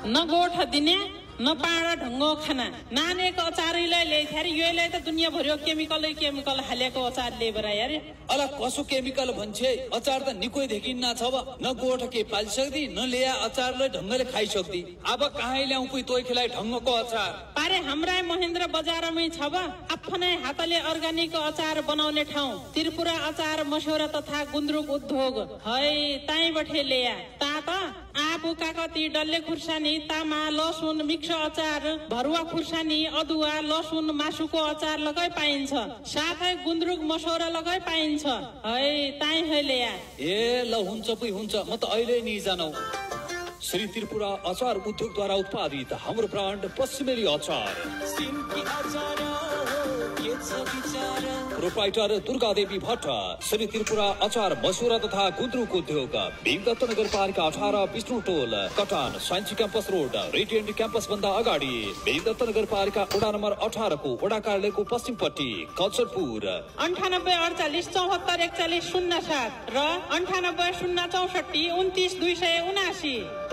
न गोठ दिने न पाडा ढङ्गो खाना नानेको अचारैलाई ल्याइथ्यारी योलाई त दुनियाँभरि केमिकल हालेको अचार ल्याएर यार अला कसो केमिकल भन्छे अचार त निकै देखिन्न छ न गोठ के पालि सक्दी न ल्या अचारलाई ढङ्गले खाइ सक्दी अब कहाँ ल्याउ कोही तोइ खेलाइ ढङ्गको अचार पारे हाम्रा महेन्द्र बजारमै छ आफ्नै हातले अर्गानिक अचार बनाउने ठाउँ त्रिपुरा अचार मस्यौरा तथा गुन्द्रुक उद्योग है ताईबठे ल्या ता त आबु काकती डल्ले खुर्सानी तामा लसुन मिक्स अचार भरुवा खुर्सानी अदुवा लसुन मासुको अचार लगाइ पाइन्छ साथै गुन्द्रुक मसौरा लगाइ पाइन्छ है ताई है ल्या ए ल हुन्छ पुइ हुन्छ म त अहिले नि जानौ श्री त्रिपुरा अचार उद्योगद्वारा उत्पादित हाम्रो ब्रान्ड पश्चिमेली अचार प्रोप्राइटर दुर्गा देवी भट्ट श्री त्रिपुरा अचार मसौरा तथा गुन्द्रुक उद्योग भीमदत्त नगरपालिका 18 विष्णु टोल कटान साइन्स क्याम्पस रोड रेडियन्ट क्याम्पस भन्दा अगाडि भीमदत्त नगरपालिका वडा नम्बर 18 को वडा कार्यालयको पश्चिमपट्टि कल्चरपुर 9848744107 र 9806429279